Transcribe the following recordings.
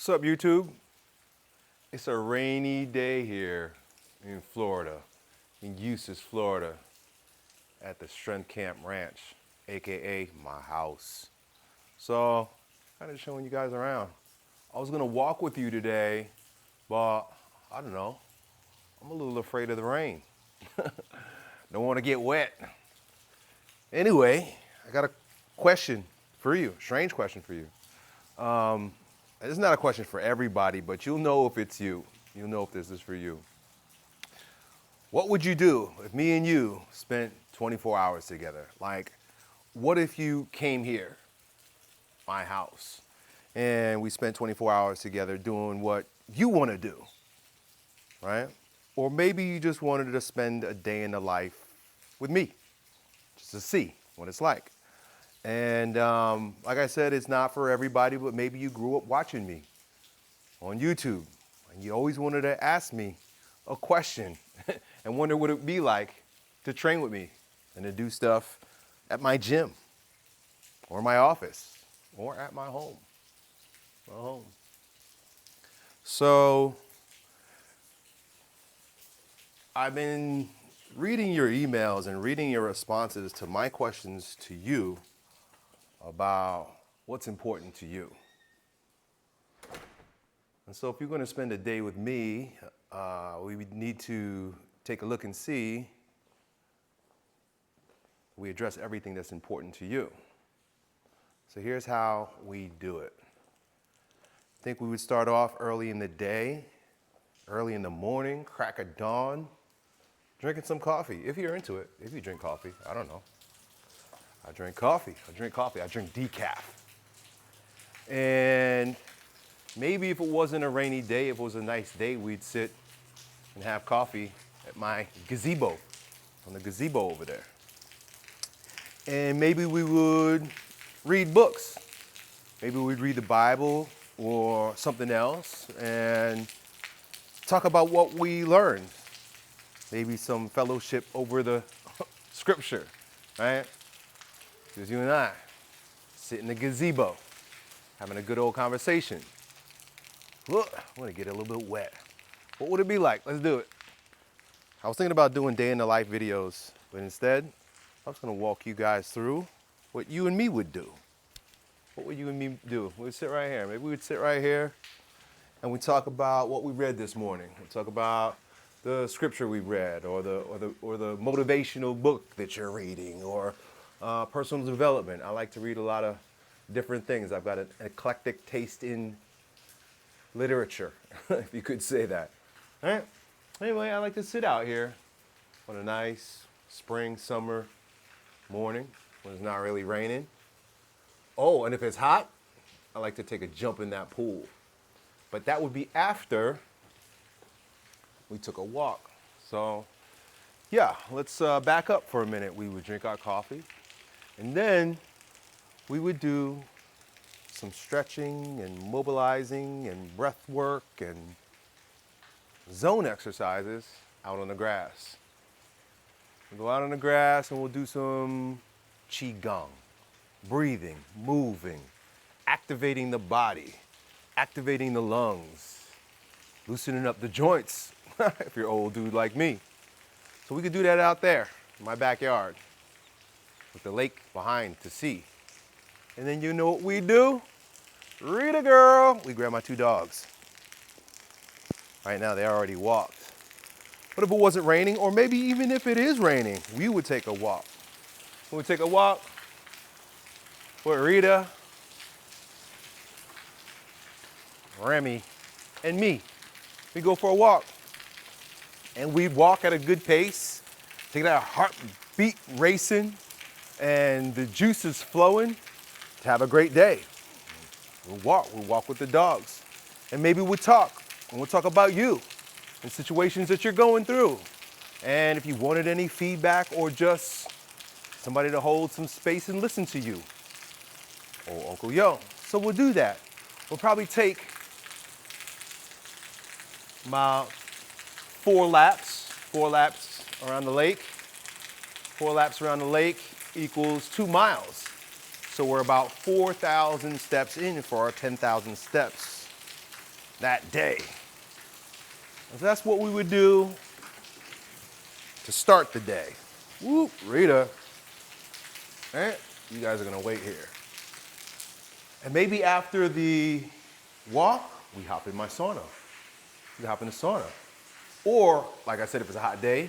What's up, YouTube? It's a rainy day here in Florida, in Eustis, Florida, at the Strength Camp Ranch, AKA my house. So, kind of showing you guys around. I was gonna walk with you today, but I don't know. I'm a little afraid of the rain. Don't want to get wet. Anyway, I got a question for you, a strange question for you. It's not a question for everybody, but you'll know if it's you. You'll know if this is for you. What would you do if me and you spent 24 hours together? Like, what if you came here, my house, and we spent 24 hours together doing what you want to do, right? Or maybe you just wanted to spend a day in the life with me, just to see what it's like. And like I said, it's not for everybody, but maybe you grew up watching me on YouTube and you always wanted to ask me a question and wonder what it would be like to train with me and to do stuff at my gym or my office or at my home. So I've been reading your emails and reading your responses to my questions to you about what's important to you. And so if you're going to spend a day with me, we would need to take a look and see we address everything that's important to you. So here's how we do it. I think we would start off early in the day, early in the morning, crack of dawn, drinking some coffee, if you're into it. If you drink coffee, I don't know. I drink coffee. I drink decaf. And maybe if it wasn't a rainy day, if it was a nice day, we'd sit and have coffee at my gazebo, on the gazebo over there. And maybe we would read books. Maybe we'd read the Bible or something else and talk about what we learned. Maybe some fellowship over the scripture, right? Just you and I, sit in the gazebo, having a good old conversation. Look, I'm gonna get a little bit wet. What would it be like? Let's do it. I was thinking about doing day in the life videos, but instead, I was gonna walk you guys through what you and me would do. What would you and me do? We'd sit right here. Maybe we'd sit right here and we talk about what we read this morning. We talk about the scripture we read, or the motivational book that you're reading, or personal development. I like to read a lot of different things. I've got an eclectic taste in literature, if you could say that. All right. Anyway, I like to sit out here on a nice spring, summer morning when it's not really raining. Oh, and if it's hot, I like to take a jump in that pool. But that would be after we took a walk. So yeah, let's back up for a minute. We would drink our coffee, and then we would do some stretching and mobilizing and breath work and zone exercises out on the grass. We'll go out on the grass and we'll do some qigong, breathing, moving, activating the body, activating the lungs, loosening up the joints, if you're an old dude like me. So we could do that out there in my backyard with the lake behind to see. And then you know what we do? Rita girl, we grab my two dogs. Right now they already walked. But if it wasn't raining, or maybe even if it is raining, we would take a walk. We would take a walk with Rita, Remy, and me. We go for a walk. And we'd walk at a good pace, take that heartbeat racing, and the juices flowing to have a great day. We'll walk with the dogs. And maybe we'll talk, and we'll talk about you and situations that you're going through. And if you wanted any feedback or just somebody to hold some space and listen to you, or Uncle Yo. So we'll do that. We'll probably take about 4 laps around the lake. 4 laps around the lake equals 2 miles. So we're about 4,000 steps in for our 10,000 steps that day. And that's what we would do to start the day. Whoop, Rita. You guys are gonna wait here. And maybe after the walk, we hop in my sauna. We hop in the sauna. Or, like I said, if it's a hot day,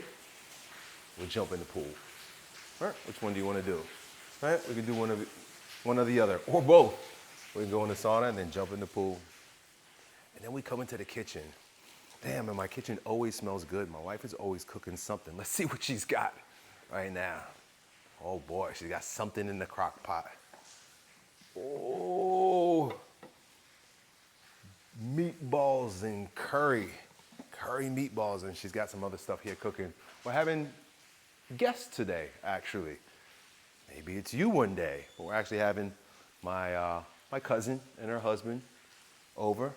we'll jump in the pool. Right? Which one do you want to do? Right? We can do one or the other, or both. We can go in the sauna and then jump in the pool. And then we come into the kitchen. Damn, and my kitchen always smells good. My wife is always cooking something. Let's see what she's got right now. Oh boy, she's got something in the crock pot. Oh, meatballs and curry meatballs, and she's got some other stuff here cooking. We're having guests today, actually. Maybe it's you one day, but we're actually having my cousin and her husband over.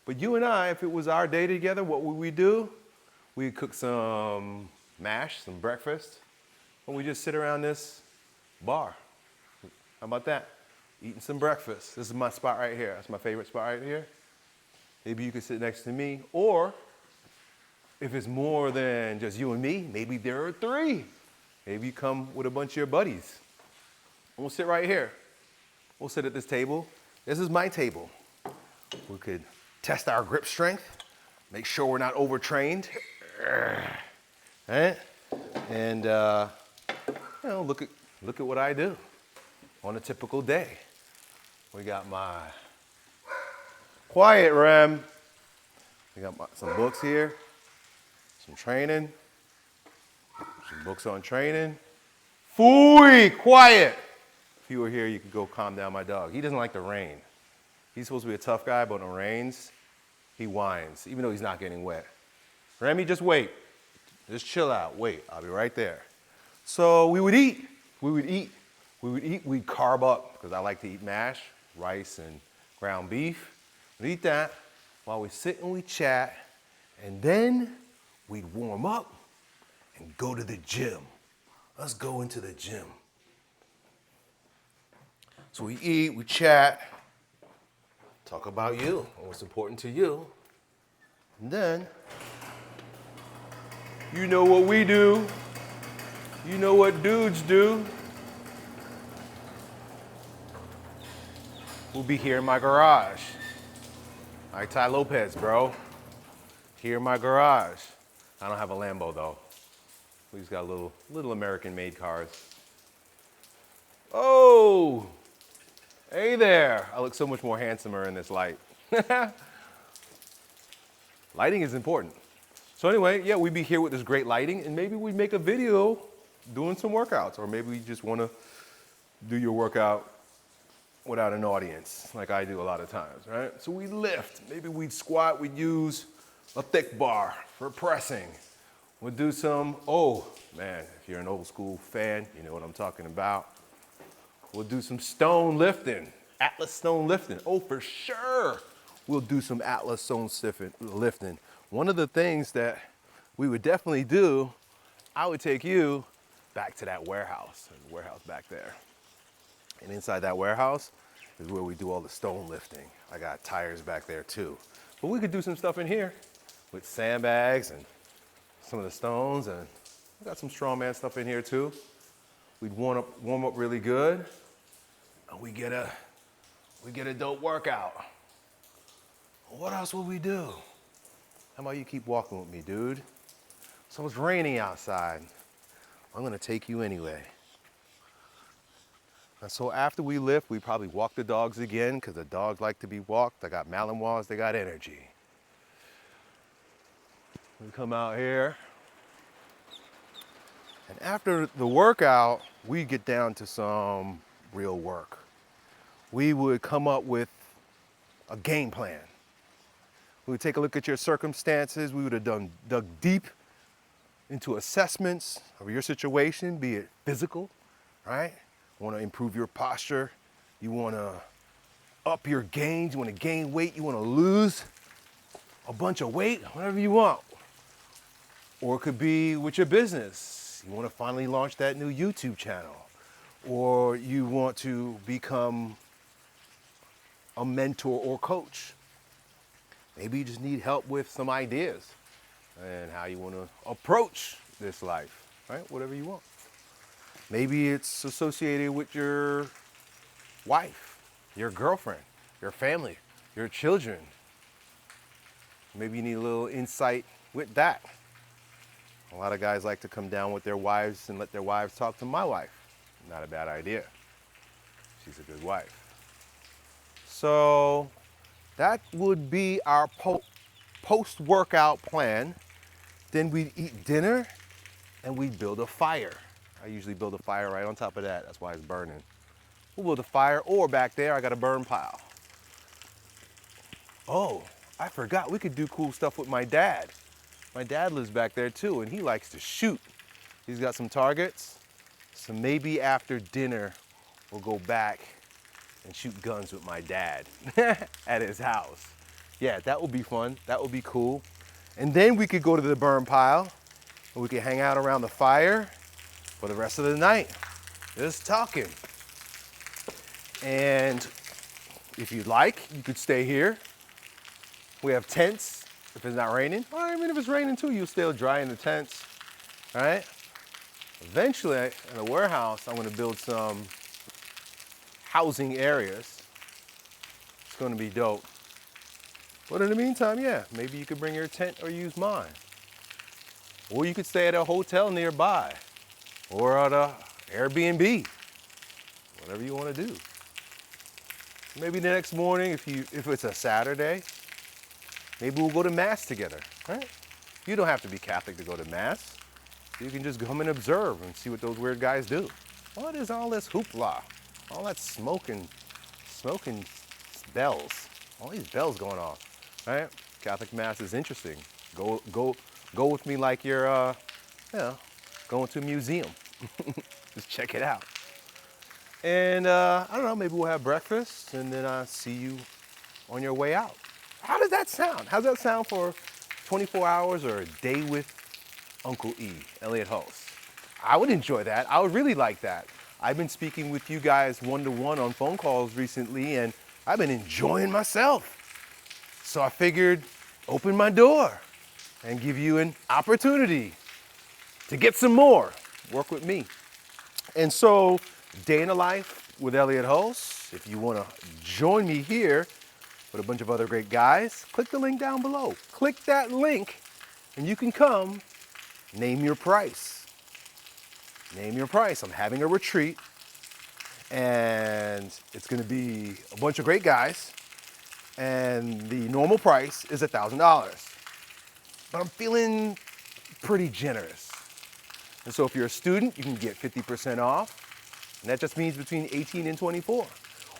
But you and I, if it was our day together, what would we do? We'd cook some mash, some breakfast, and we just sit around this bar. How about that? Eating some breakfast. This is my spot right here. That's my favorite spot right here. Maybe you could sit next to me, or if it's more than just you and me, maybe there are three. Maybe you come with a bunch of your buddies. And we'll sit right here. We'll sit at this table. This is my table. We could test our grip strength, make sure we're not overtrained. Right? And look at what I do on a typical day. We got my quiet, Rem. We got some books here, some training, some books on training. Fooey, quiet. If you were here, you could go calm down my dog. He doesn't like the rain. He's supposed to be a tough guy, but when it rains, he whines, even though he's not getting wet. Remy, just wait. Just chill out. Wait, I'll be right there. So we would eat. We'd carb up, because I like to eat mash, rice, and ground beef. We'd eat that while we sit and we chat, and then we'd warm up and go to the gym. Let's go into the gym. So we eat, we chat, talk about you and what's important to you. And then, you know what we do. You know what dudes do. We'll be here in my garage. All right, Ty Lopez, bro. Here in my garage. I don't have a Lambo, though. We just got little American-made cars. Oh! Hey there. I look so much more handsomer in this light. Lighting is important. So anyway, yeah, we'd be here with this great lighting, and maybe we'd make a video doing some workouts, or maybe you just want to do your workout without an audience, like I do a lot of times, right? So we lift. Maybe we'd squat. We'd use a thick bar for pressing. We'd do some, oh man, if you're an old school fan, you know what I'm talking about. We'll do some stone lifting, Atlas stone lifting. Oh, for sure, we'll do some Atlas stone lifting. One of the things that we would definitely do, I would take you back to that warehouse, there's a warehouse back there. And inside that warehouse is where we do all the stone lifting. I got tires back there too. But we could do some stuff in here with sandbags and some of the stones, and we got some strongman stuff in here too. We'd warm up really good, and we get a dope workout. What else would we do? How about you keep walking with me, dude? So it's raining outside. I'm gonna take you anyway. And so after we lift, we probably walk the dogs again, because the dogs like to be walked. They got Malinois, they got energy. We come out here. And after the workout, we get down to some real work. We would come up with a game plan. We would take a look at your circumstances. We would have dug deep into assessments of your situation, be it physical, right? You want to improve your posture. You want to up your gains. You want to gain weight. You want to lose a bunch of weight, whatever you want. Or it could be with your business. You want to finally launch that new YouTube channel. Or you want to become a mentor or coach. Maybe you just need help with some ideas and how you want to approach this life, right? Whatever you want. Maybe it's associated with your wife, your girlfriend, your family, your children. Maybe you need a little insight with that. A lot of guys like to come down with their wives and let their wives talk to my wife. Not a bad idea. She's a good wife. So that would be our post-workout plan. Then we'd eat dinner and we'd build a fire. I usually build a fire right on top of that. That's why it's burning. We'll build a fire, or back there I got a burn pile. Oh, I forgot, we could do cool stuff with my dad. My dad lives back there too, and he likes to shoot. He's got some targets. So maybe after dinner, we'll go back and shoot guns with my dad at his house. Yeah, that would be fun. That would be cool. And then we could go to the burn pile and we could hang out around the fire for the rest of the night, just talking. And if you'd like, you could stay here. We have tents if it's not raining. Or even if it's raining too, you'll still dry in the tents, right? Eventually, in the warehouse, I'm gonna build some housing areas. It's gonna be dope. But in the meantime, yeah, maybe you could bring your tent or use mine. Or you could stay at a hotel nearby or at a Airbnb, whatever you wanna do. Maybe the next morning, if it's a Saturday, maybe we'll go to Mass together, right? You don't have to be Catholic to go to Mass. You can just come and observe and see what those weird guys do. What is all this hoopla? All that smoking bells. All these bells going off, right? Catholic Mass is interesting. Go with me like you're, going to a museum. Just check it out. And I don't know, maybe we'll have breakfast and then I'll see you on your way out. How does that sound? How's that sound for 24 hours or a day with Uncle E, Elliott Hulse? I would enjoy that. I would really like that. I've been speaking with you guys one-to-one on phone calls recently and I've been enjoying myself. So I figured open my door and give you an opportunity to get some more. Work with me. And so, day in the life with Elliott Hulse. If you want to join me here with a bunch of other great guys, click the link down below. Click that link and you can come. Name your price. Name your price. I'm having a retreat and it's going to be a bunch of great guys and the normal price is $1,000. But I'm feeling pretty generous. And so if you're a student, you can get 50% off. And that just means between 18 and 24.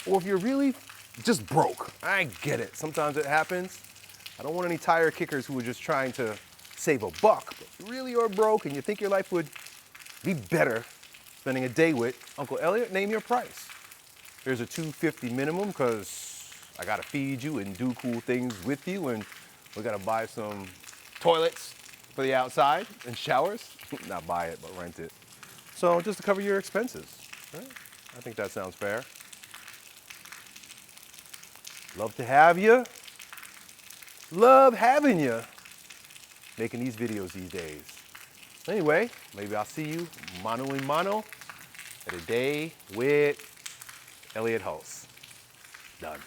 Or if you're really just broke, I get it. Sometimes it happens. I don't want any tire kickers who are just trying to save a buck. But if you really are broke and you think your life would be better spending a day with Uncle Elliott, name your price. There's a $250 minimum because I gotta feed you and do cool things with you, and we gotta buy some toilets for the outside and showers. Not buy it, but rent it. So just to cover your expenses, right? I think that sounds fair. Love to have you. Love having you making these videos these days. Anyway, maybe I'll see you mano a mano at a day with Elliott Hulse. Done.